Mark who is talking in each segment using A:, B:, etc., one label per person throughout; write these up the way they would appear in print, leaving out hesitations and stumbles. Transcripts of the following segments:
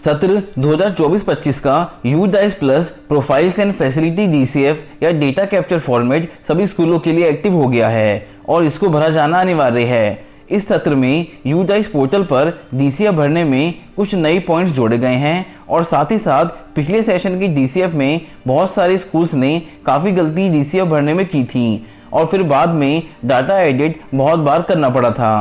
A: सत्र 2024-25 का UDISE plus profiles and facility DCF या डेटा कैप्चर फॉर्मेट सभी स्कूलों के लिए एक्टिव हो गया है और इसको भरा जाना अनिवार्य है। इस सत्र में यूडाइस पोर्टल पर डीसीएफ भरने में कुछ नए पॉइंट्स जोड़े गए हैं और साथ ही साथ पिछले सेशन की डीसीएफ में बहुत सारे स्कूल्स ने काफ़ी गलती डीसीएफ भरने में की थी और फिर बाद में डाटा एडिट बहुत बार करना पड़ा था।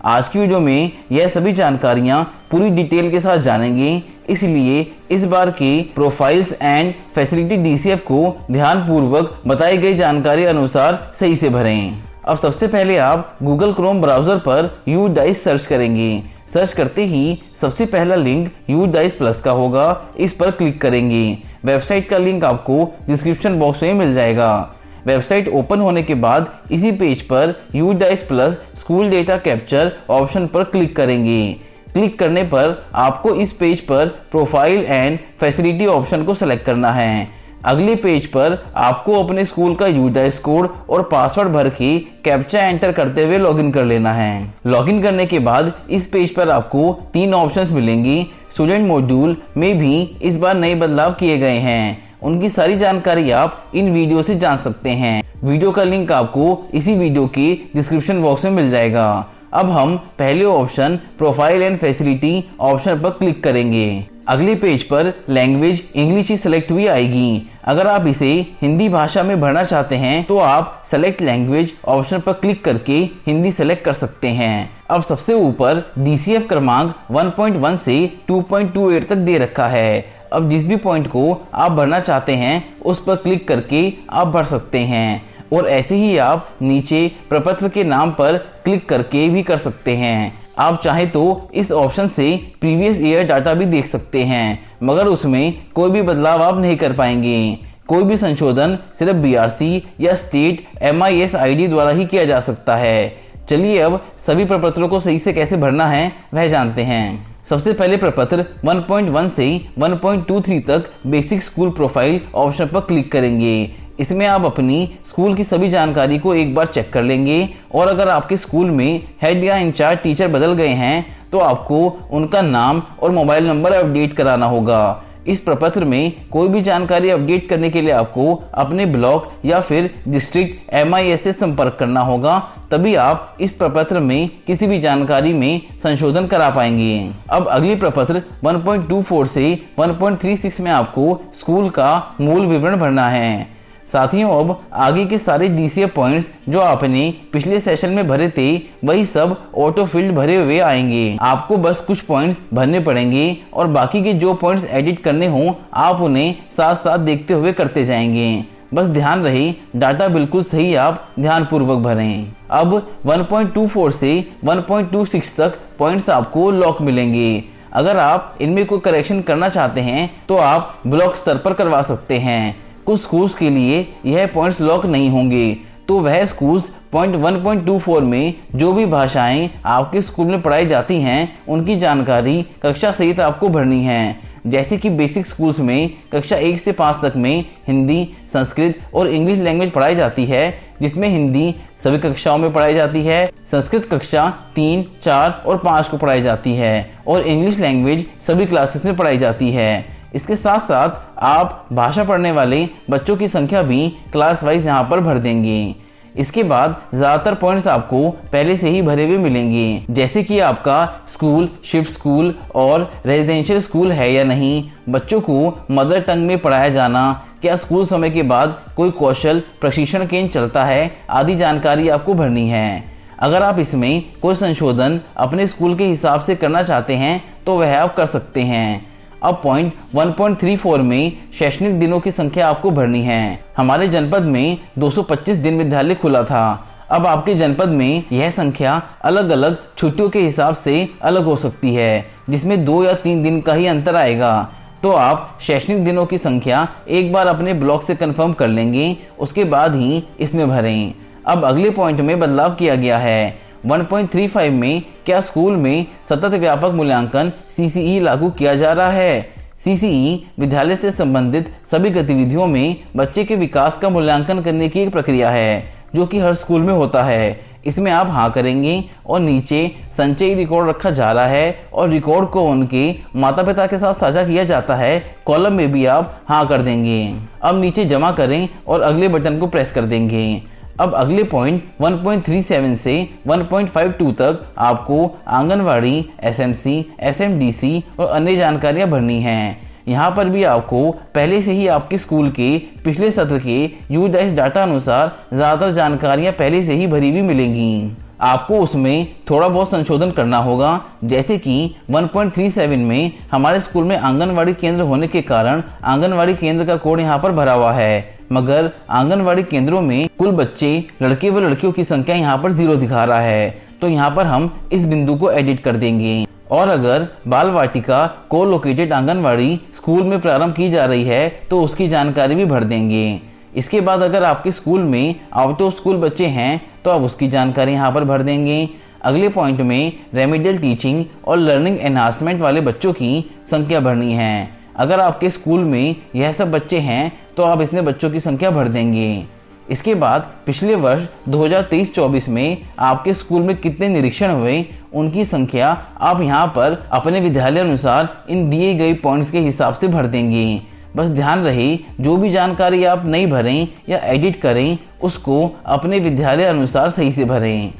A: आज की वीडियो में यह सभी जानकारियां पूरी डिटेल के साथ जानेंगे, इसलिए इस बार के प्रोफाइल्स एंड फैसिलिटी डीसीएफ को ध्यानपूर्वक बताई गई जानकारी अनुसार सही से भरें। अब सबसे पहले आप गूगल क्रोम ब्राउजर पर यूडाइस सर्च करेंगे। सर्च करते ही सबसे पहला लिंक यूडाइस प्लस का होगा, इस पर क्लिक करेंगे। वेबसाइट का लिंक आपको डिस्क्रिप्शन बॉक्स में मिल जाएगा। वेबसाइट ओपन होने के बाद इसी पेज पर UDISE plus school data capture option पर क्लिक करेंगे। क्लिक करने पर आपको इस पेज पर प्रोफाइल एंड फैसिलिटी ऑप्शन को सेलेक्ट करना है। अगले पेज पर आपको अपने स्कूल का यूडाइस कोड और पासवर्ड भर के कैप्चा एंटर करते हुए लॉगिन कर लेना है। लॉगिन करने के बाद इस पेज पर आपको 3 ऑप्शंस मिलेंगे। स्टूडेंट मॉड्यूल में भी इस बार नए बदलाव किए गए हैं, उनकी सारी जानकारी आप इन वीडियो से जान सकते हैं। वीडियो का लिंक आपको इसी वीडियो के डिस्क्रिप्शन बॉक्स में मिल जाएगा। अब हम पहले option profile and facility option पर क्लिक करेंगे। अगले पेज पर लैंग्वेज इंग्लिश ही सिलेक्ट हुई आएगी। अगर आप इसे हिंदी भाषा में भरना चाहते हैं तो आप सेलेक्ट लैंग्वेज ऑप्शन पर क्लिक करके हिंदी सेलेक्ट कर सकते हैं। अब सबसे ऊपर डीसीएफ क्रमांक 1.1 से 2.28 तक दे रखा है। अब जिस भी पॉइंट को आप भरना चाहते हैं उस पर क्लिक करके आप भर सकते हैं और ऐसे ही आप नीचे प्रपत्र के नाम पर क्लिक करके भी कर सकते हैं। आप चाहें तो इस ऑप्शन से प्रीवियस ईयर डाटा भी देख सकते हैं, मगर उसमें कोई भी बदलाव आप नहीं कर पाएंगे। कोई भी संशोधन सिर्फ बीआरसी या स्टेट MIS ID द्वारा ही किया जा सकता है। चलिए अब सभी प्रपत्रों को सही से कैसे भरना है वह जानते हैं। सबसे पहले प्रपत्र 1.1 से 1.23 तक बेसिक स्कूल प्रोफाइल ऑप्शन पर क्लिक करेंगे। इसमें आप अपनी स्कूल की सभी जानकारी को एक बार चेक कर लेंगे और अगर आपके स्कूल में हेड या इंचार्ज टीचर बदल गए हैं तो आपको उनका नाम और मोबाइल नंबर अपडेट कराना होगा। इस प्रपत्र में कोई भी जानकारी अपडेट करने के लिए आपको अपने ब्लॉक या फिर डिस्ट्रिक्ट MIS से संपर्क करना होगा, तभी आप इस प्रपत्र में किसी भी जानकारी में संशोधन करा पाएंगे। अब अगली प्रपत्र 1.24 से 1.36 में आपको स्कूल का मूल विवरण भरना है। साथियों, अब आगे के सारे डीसीएफ पॉइंट्स जो आपने पिछले सेशन में भरे थे वही सब ऑटो फिल्ड भरे हुए आएंगे। आपको बस कुछ पॉइंट्स भरने पड़ेंगे और बाकी के जो पॉइंट्स एडिट करने हों आप उन्हें साथ साथ देखते हुए करते जाएंगे। बस ध्यान रहे डाटा बिल्कुल सही आप ध्यानपूर्वक भरें। अब 1.24 से 1.26 तक पॉइंट्स आपको लॉक मिलेंगे। अगर आप इनमें कोई करेक्शन करना चाहते हैं तो आप ब्लॉक स्तर पर करवा सकते हैं। कुछ स्कूल्स के लिए यह पॉइंट्स लॉक नहीं होंगे, तो वह स्कूल्स पॉइंट 1.24 में जो भी भाषाएं आपके स्कूल में पढ़ाई जाती हैं उनकी जानकारी कक्षा सहित आपको भरनी है। जैसे कि बेसिक स्कूल्स में कक्षा 1 से 5 तक में हिंदी, संस्कृत और इंग्लिश लैंग्वेज पढ़ाई जाती है, जिसमें हिंदी सभी कक्षाओं में पढ़ाई जाती है, संस्कृत कक्षा 3, 4 और 5 को पढ़ाई जाती है और इंग्लिश लैंग्वेज सभी क्लासेस में पढ़ाई जाती है। इसके साथ साथ आप भाषा पढ़ने वाले बच्चों की संख्या भी क्लास वाइज यहाँ पर भर देंगे। इसके बाद ज़्यादातर पॉइंट्स आपको पहले से ही भरे हुए मिलेंगे, जैसे कि आपका स्कूल शिफ्ट स्कूल और रेजिडेंशियल स्कूल है या नहीं, बच्चों को मदर टंग में पढ़ाया जाना, क्या स्कूल समय के बाद कोई कौशल प्रशिक्षण केंद्र चलता है, आदि जानकारी आपको भरनी है। अगर आप इसमें कोई संशोधन अपने स्कूल के हिसाब से करना चाहते हैं तो वह आप कर सकते हैं। अब पॉइंट 1.34 में शैक्षणिक दिनों की संख्या आपको भरनी है। हमारे जनपद में 225 दिन विद्यालय खुला था। अब आपके जनपद में यह संख्या अलग अलग छुट्टियों के हिसाब से अलग हो सकती है, जिसमें 2 या 3 दिन का ही अंतर आएगा। तो आप शैक्षणिक दिनों की संख्या एक बार अपने ब्लॉक से कंफर्म कर लेंगे, उसके बाद ही इसमें भरें। अब अगले पॉइंट में बदलाव किया गया है। 1.35 में क्या स्कूल में सतत व्यापक मूल्यांकन CCE लागू किया जा रहा है। CCE विद्यालय से संबंधित सभी गतिविधियों में बच्चे के विकास का मूल्यांकन करने की एक प्रक्रिया है जो कि हर स्कूल में होता है। इसमें आप हाँ करेंगे और नीचे संचयी रिकॉर्ड रखा जा रहा है और रिकॉर्ड को उनके माता पिता के साथ साझा किया जाता है, कॉलम में भी आप हाँ कर देंगे। अब नीचे जमा करें और अगले बटन को प्रेस कर देंगे। अब अगले पॉइंट 1.37 से 1.52 तक आपको आंगनवाड़ी, एसएमसी, एसएमडीसी और अन्य जानकारियां भरनी हैं। यहाँ पर भी आपको पहले से ही आपके स्कूल के पिछले सत्र के यूज डाटा अनुसार ज़्यादातर जानकारियाँ पहले से ही भरी हुई मिलेंगी। आपको उसमें थोड़ा बहुत संशोधन करना होगा, जैसे कि 1.37 में हमारे स्कूल में आंगनवाड़ी केंद्र होने के कारण आंगनवाड़ी केंद्र का कोड यहाँ पर भरा हुआ है, मगर आंगनवाड़ी केंद्रों में कुल बच्चे लड़के व लड़कियों की संख्या यहाँ पर 0 दिखा रहा है, तो यहाँ पर हम इस बिंदु को एडिट कर देंगे। और अगर बाल वाटिका को लोकेटेड आंगनवाड़ी स्कूल में प्रारंभ की जा रही है तो उसकी जानकारी भी भर देंगे। इसके बाद अगर आपके स्कूल में आउट ऑफ स्कूल बच्चे हैं तो आप उसकी जानकारी यहाँ पर भर देंगे। अगले पॉइंट में रेमिडियल टीचिंग और लर्निंग एनहांसमेंट वाले बच्चों की संख्या भरनी है। अगर आपके स्कूल में यह सब बच्चे हैं तो आप इसमें बच्चों की संख्या भर देंगे। इसके बाद पिछले वर्ष 2023-24 में आपके स्कूल में कितने निरीक्षण हुए उनकी संख्या आप यहाँ पर अपने विद्यालय अनुसार इन दिए गए पॉइंट्स के हिसाब से भर देंगे। बस ध्यान रहे जो भी जानकारी आप नहीं भरें या एडिट करें उसको अपने विद्यालय अनुसार सही से भरें।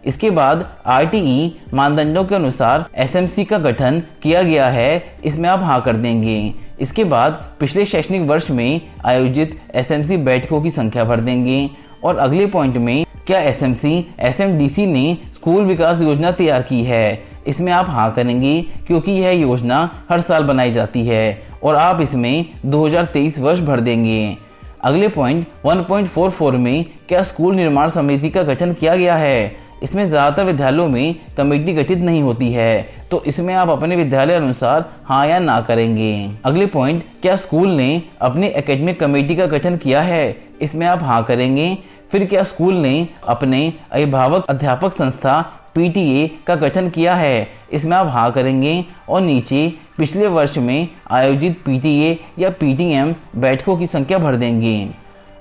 A: इसके बाद आरटीई मानदंडों के अनुसार एसएमसी का गठन किया गया है, इसमें आप हाँ कर देंगे। इसके बाद पिछले शैक्षणिक वर्ष में आयोजित एसएमसी बैठकों की संख्या भर देंगे और अगले पॉइंट में क्या एसएमसी एसएमडीसी ने स्कूल विकास योजना तैयार की है, इसमें आप हाँ करेंगे क्योंकि यह योजना हर साल बनाई जाती है और आप इसमें 2023 वर्ष भर देंगे। अगले पॉइंट 1.44 में क्या स्कूल निर्माण समिति का गठन किया गया है, इसमें ज़्यादातर विद्यालयों में कमेटी गठित नहीं होती है, तो इसमें आप अपने विद्यालय अनुसार हाँ या ना करेंगे। अगले पॉइंट क्या स्कूल ने अपने एकेडमिक कमेटी का गठन किया है, इसमें आप हाँ करेंगे। फिर क्या स्कूल ने अपने अभिभावक अध्यापक संस्था पीटीए का गठन किया है, इसमें आप हाँ करेंगे और नीचे पिछले वर्ष में आयोजित पीटीए या पीटीएम बैठकों की संख्या भर देंगे।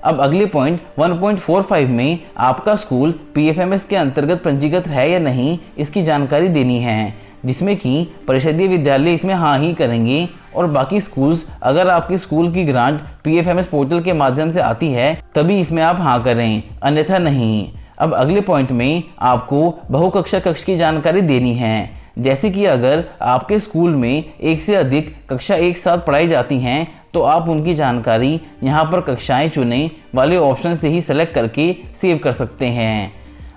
A: अब अगले पॉइंट 1.45 में आपका स्कूल पीएफएमएस के अंतर्गत पंजीकृत है या नहीं इसकी जानकारी देनी है, जिसमें कि परिषदीय विद्यालय इसमें हाँ ही करेंगे और बाकी स्कूल्स अगर आपके स्कूल की ग्रांट पीएफएमएस पोर्टल के माध्यम से आती है तभी इसमें आप हाँ करें, अन्यथा नहीं। अब अगले पॉइंट में आपको बहुकक्षा कक्ष की जानकारी देनी है, जैसे कि अगर आपके स्कूल में एक से अधिक कक्षा एक साथ पढ़ाई जाती हैं तो आप उनकी जानकारी यहाँ पर कक्षाएं चुने वाले ऑप्शन से ही सेलेक्ट करके सेव कर सकते हैं।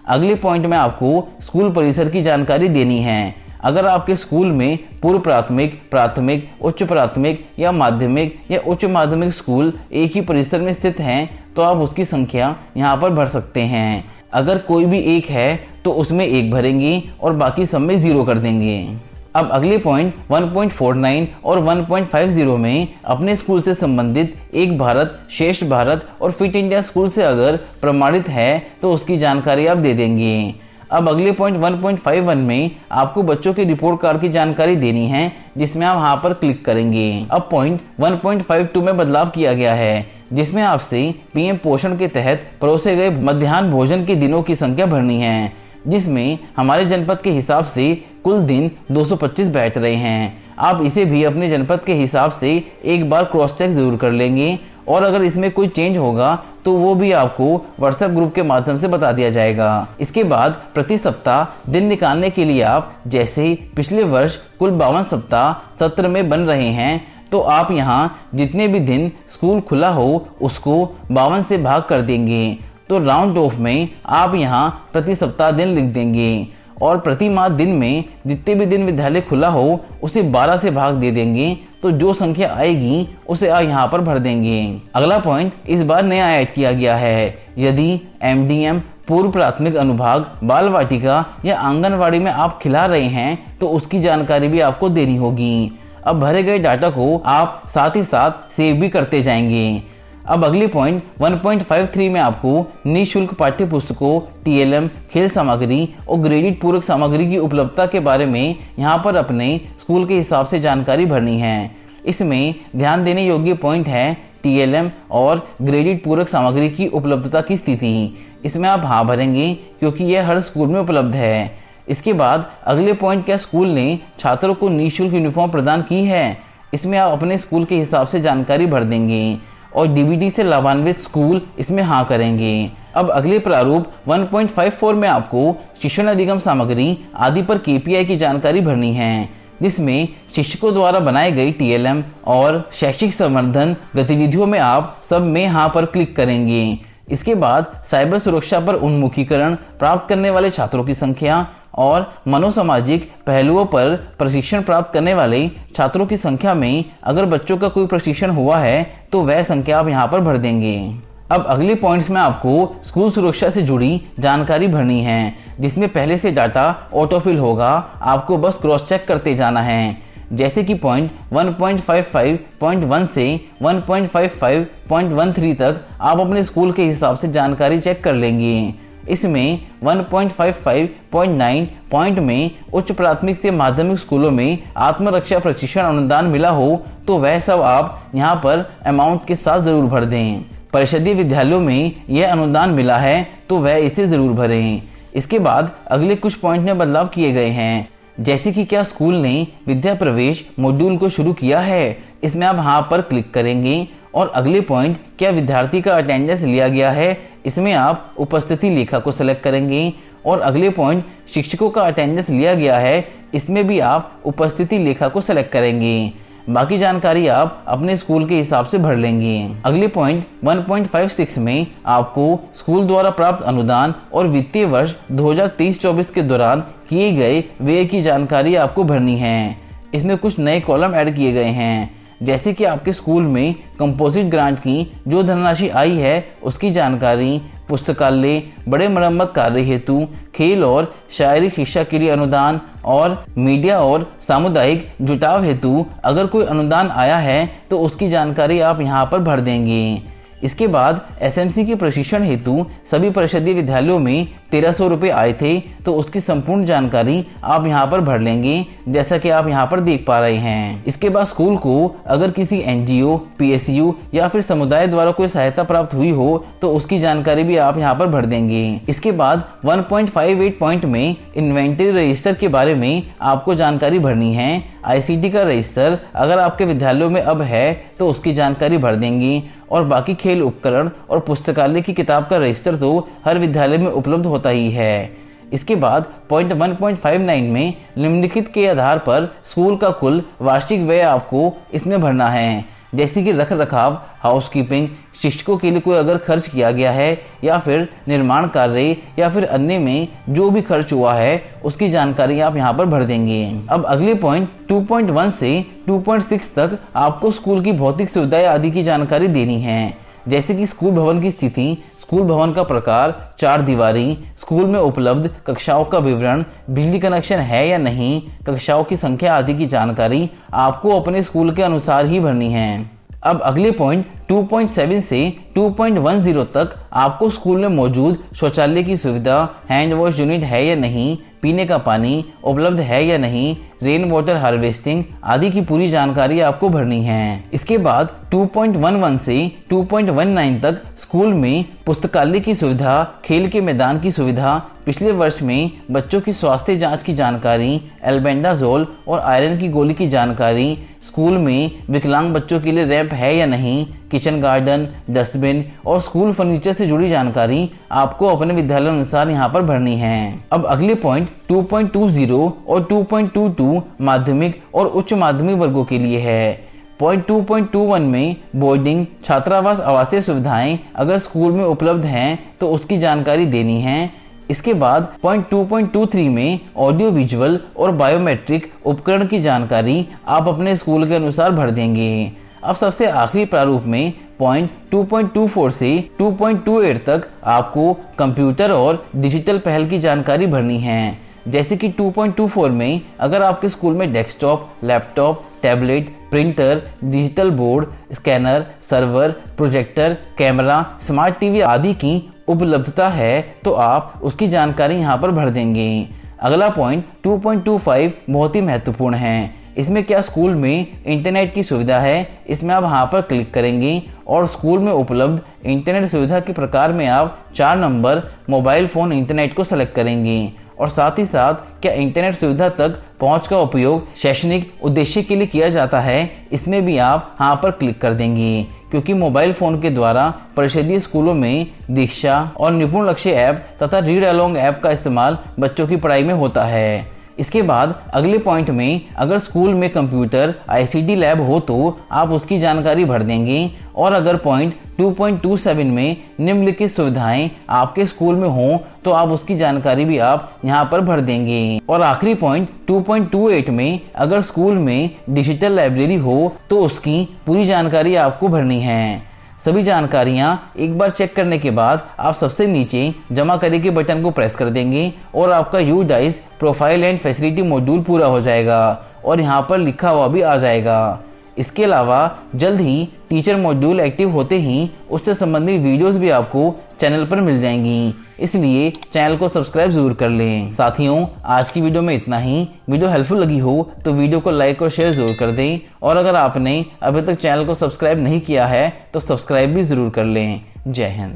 A: अगले पॉइंट में आपको स्कूल परिसर की जानकारी देनी है। अगर आपके स्कूल में पूर्व प्राथमिक, प्राथमिक, उच्च प्राथमिक या माध्यमिक या उच्च माध्यमिक स्कूल एक ही परिसर में स्थित हैं तो आप उसकी संख्या यहाँ पर भर सकते हैं। अगर कोई भी एक है तो उसमें 1 भरेंगे और बाकी सब में 0 कर देंगे। अब अगले पॉइंट 1.49 और 1.50 में अपने स्कूल से संबंधित एक भारत, श्रेष्ठ भारत और फिट इंडिया स्कूल से अगर प्रमाणित है तो उसकी जानकारी आप दे देंगे। अब अगले पॉइंट 1.51 में आपको बच्चों के रिपोर्ट कार्ड की जानकारी देनी है, जिसमें आप यहाँ पर क्लिक करेंगे। अब पॉइंट 1.52 में बदलाव किया गया है, जिसमें आपसे पीएम पोषण के तहत परोसे गए मध्याह्न भोजन के दिनों की संख्या भरनी है, जिसमें हमारे जनपद के हिसाब से कुल दिन 225 बैठ रहे हैं। आप इसे भी अपने जनपद के हिसाब से एक बार क्रॉस चेक जरूर कर लेंगे और अगर इसमें कोई चेंज होगा तो वो भी आपको व्हाट्सएप ग्रुप के माध्यम से बता दिया जाएगा। इसके बाद प्रति सप्ताह दिन निकालने के लिए आप जैसे पिछले वर्ष कुल 52 सप्ताह सत्र में बन रहे हैं तो आप यहाँ जितने भी दिन स्कूल खुला हो उसको 52 से भाग कर देंगे, तो राउंड ऑफ में आप यहाँ प्रति सप्ताह दिन लिख देंगे और प्रति माह दिन में जितने भी दिन विद्यालय खुला हो उसे 12 से भाग दे देंगे, तो जो संख्या आएगी उसे आप यहाँ पर भर देंगे। अगला पॉइंट इस बार नया ऐड किया गया है। यदि एमडीएम पूर्व प्राथमिक अनुभाग, बाल वाटिका या आंगनवाड़ी में आप खिला रहे हैं तो उसकी जानकारी भी आपको देनी होगी। अब भरे गए डाटा को आप साथ ही साथ सेव भी करते जाएंगे। अब अगली पॉइंट 1.53 में आपको निःशुल्क पाठ्य पुस्तकों, टीएलएम, खेल सामग्री और ग्रेडिड पूरक सामग्री की उपलब्धता के बारे में यहाँ पर अपने स्कूल के हिसाब से जानकारी भरनी है। इसमें ध्यान देने योग्य पॉइंट है टीएलएम और ग्रेडिड पूरक सामग्री की उपलब्धता की स्थिति। इसमें आप हाँ भरेंगे क्योंकि यह हर स्कूल में उपलब्ध है। इसके बाद अगले पॉइंट, क्या स्कूल ने छात्रों को निःशुल्क यूनिफॉर्म प्रदान की है? इसमें आप अपने स्कूल के हिसाब से जानकारी भर देंगे और डीबीटी से लाभान्वित स्कूल इसमें हाँ करेंगे। अब अगले प्रारूप 1.54 में आपको शिक्षण अधिगम सामग्री आदि पर केपीआई की जानकारी भरनी है, जिसमें शिक्षकों द्वारा बनाई गई टीएलएम और शैक्षिक संवर्धन गतिविधियों में आप सब में हाँ पर क्लिक करेंगे। इसके बाद साइबर सुरक्षा पर उन्मुखीकरण प्राप्त करने वाले छात्रों की संख्या और मनोसामाजिक पहलुओं पर प्रशिक्षण प्राप्त करने वाले छात्रों की संख्या में अगर बच्चों का कोई प्रशिक्षण हुआ है तो वह संख्या आप यहाँ पर भर देंगे। अब अगले पॉइंट्स में आपको स्कूल सुरक्षा से जुड़ी जानकारी भरनी है, जिसमें पहले से डाटा ऑटोफिल होगा, आपको बस क्रॉस चेक करते जाना है। जैसे कि पॉइंट 1.55.1 से 1.55.13 तक आप अपने स्कूल के हिसाब से जानकारी चेक कर लेंगे। इसमें 1.55.9 पॉइंट में उच्च प्राथमिक से माध्यमिक स्कूलों में आत्मरक्षा प्रशिक्षण अनुदान मिला हो तो वह सब आप यहाँ पर अमाउंट के साथ जरूर भर दें। परिषदीय विद्यालयों में यह अनुदान मिला है तो वह इसे जरूर भरें। इसके बाद अगले कुछ पॉइंट में बदलाव किए गए हैं, जैसे कि क्या स्कूल ने विद्या प्रवेश मॉड्यूल को शुरू किया है? इसमें आप हाँ पर क्लिक करेंगे। और अगले पॉइंट, क्या विद्यार्थी का अटेंडेंस लिया गया है? इसमें आप उपस्थिति लेखा को सिलेक्ट करेंगे। और अगले पॉइंट, शिक्षकों का अटेंडेंस लिया गया है, इसमें भी आप उपस्थिति लेखा को सिलेक्ट करेंगे। बाकी जानकारी आप अपने स्कूल के हिसाब से भर लेंगे। अगले पॉइंट 1.56 में आपको स्कूल द्वारा प्राप्त अनुदान और वित्तीय वर्ष 2023-24 के दौरान किए गए व्यय की जानकारी आपको भरनी है। इसमें कुछ नए कॉलम ऐड किए गए हैं, जैसे कि आपके स्कूल में कंपोजिट ग्रांट की जो धनराशि आई है उसकी जानकारी, पुस्तकालय, बड़े मरम्मत कार्य हेतु, खेल और शारीरिक शिक्षा के लिए अनुदान और मीडिया और सामुदायिक जुटाव हेतु अगर कोई अनुदान आया है तो उसकी जानकारी आप यहाँ पर भर देंगे। इसके बाद एसएमसी के प्रशिक्षण हेतु सभी परिषदीय विद्यालयों में 1300 रुपये आए थे तो उसकी संपूर्ण जानकारी आप यहाँ पर भर लेंगे, जैसा कि आप यहाँ पर देख पा रहे हैं। इसके बाद स्कूल को अगर किसी एनजीओ, पीएसयू या फिर समुदाय द्वारा कोई सहायता प्राप्त हुई हो तो उसकी जानकारी भी आप यहाँ पर भर देंगे। इसके बाद 1.58 पॉइंट में इन्वेंटरी रजिस्टर के बारे में आपको जानकारी भरनी है। आईसीटी का रजिस्टर अगर आपके विद्यालयों में अब है तो उसकी जानकारी भर देंगे। और बाकी खेल उपकरण और पुस्तकालय की किताब का रजिस्टर तो हर विद्यालय में उपलब्ध होता ही है। इसके बाद पॉइंट 1.59 में निम्नलिखित के आधार पर स्कूल का कुल वार्षिक व्यय आपको इसमें भरना है, जैसे कि रख रखाव, हाउसकीपिंग, शिक्षकों के लिए कोई अगर खर्च किया गया है या फिर निर्माण कार्य या फिर अन्य में जो भी खर्च हुआ है उसकी जानकारी आप यहाँ पर भर देंगे। अब अगले पॉइंट 2.1 से 2.6 तक आपको स्कूल की भौतिक सुविधाएं आदि की जानकारी देनी है, जैसे कि स्कूल भवन की स्थिति, स्कूल भवन का प्रकार, 4 दीवारी, स्कूल में उपलब्ध कक्षाओं का विवरण, बिजली कनेक्शन है या नहीं, कक्षाओं की संख्या आदि की जानकारी आपको अपने स्कूल के अनुसार ही भरनी है। अब अगले पॉइंट 2.7 से 2.10 तक आपको स्कूल में मौजूद शौचालय की सुविधा, हैंड वॉश यूनिट है या नहीं, पीने का पानी उपलब्ध है या नहीं, रेन वाटर हार्वेस्टिंग आदि की पूरी जानकारी आपको भरनी है। इसके बाद 2.11 से 2.19 तक स्कूल में पुस्तकालय की सुविधा, खेल के मैदान की सुविधा, पिछले वर्ष में बच्चों की स्वास्थ्य जांच की जानकारी, एल्बेंडाजोल और आयरन की गोली की जानकारी, स्कूल में विकलांग बच्चों के लिए रैंप है या नहीं, किचन गार्डन, डस्टबिन और स्कूल फर्नीचर से जुड़ी जानकारी आपको अपने विद्यालय अनुसार यहाँ पर भरनी है। अब अगले पॉइंट 2.20 और 2.22 माध्यमिक और उच्च माध्यमिक वर्गों के लिए है। पॉइंट 2.21 में बोर्डिंग, छात्रावास, आवासीय सुविधाएं अगर स्कूल में उपलब्ध हैं तो उसकी जानकारी देनी है। इसके बाद पॉइंट 2.23 में ऑडियो विजुअल और बायोमेट्रिक उपकरण की जानकारी आप अपने स्कूल के अनुसार भर देंगे। अब सबसे आखिरी प्रारूप में पॉइंट 2.24 से 2.28 तक आपको कंप्यूटर और डिजिटल पहल की जानकारी भरनी है, जैसे कि 2.24 में अगर आपके स्कूल में desktop, laptop, tablet, printer, digital board, scanner, server, projector, camera, smart TV आदि की उपलब्धता है तो आप उसकी जानकारी यहाँ पर भर देंगे। अगला पॉइंट 2.25 बहुत ही महत्वपूर्ण है, इसमें क्या स्कूल में इंटरनेट की सुविधा है, इसमें आप यहाँ पर क्लिक करेंगे और स्कूल में उपलब्ध इंटरनेट सुविधा के प्रकार में आप 4 नंबर मोबाइल फ़ोन इंटरनेट को सेलेक्ट करेंगे और साथ ही साथ क्या इंटरनेट सुविधा तक पहुंच का उपयोग शैक्षणिक उद्देश्य के लिए किया जाता है, इसमें भी आप यहाँ पर क्लिक कर देंगे, क्योंकि मोबाइल फ़ोन के द्वारा परिषदीय स्कूलों में दीक्षा और निपुण लक्ष्य ऐप तथा रीड अलोंग ऐप का इस्तेमाल बच्चों की पढ़ाई में होता है। इसके बाद अगले पॉइंट में अगर स्कूल में कंप्यूटर ICT लैब हो तो आप उसकी जानकारी भर देंगे और अगर पॉइंट 2.27 में निम्नलिखित सुविधाएं आपके स्कूल में हों तो आप उसकी जानकारी भी आप यहां पर भर देंगे। और आखिरी पॉइंट 2.28 में अगर स्कूल में डिजिटल लाइब्रेरी हो तो उसकी पूरी जानकारी आपको भरनी है। सभी जानकारियां एक बार चेक करने के बाद आप सबसे नीचे जमा करें के बटन को प्रेस कर देंगे और आपका UDICE profile and facility module पूरा हो जाएगा और यहाँ पर लिखा हुआ भी आ जाएगा। इसके अलावा जल्द ही टीचर मॉड्यूल एक्टिव होते ही उससे संबंधित वीडियोस भी आपको चैनल पर मिल जाएंगी, इसलिए चैनल को सब्सक्राइब जरूर कर लें। साथियों, आज की वीडियो में इतना ही। वीडियो हेल्पफुल लगी हो तो वीडियो को लाइक और शेयर जरूर कर दें और अगर आपने अभी तक चैनल को सब्सक्राइब नहीं किया है तो सब्सक्राइब भी जरूर कर लें। जय हिंद।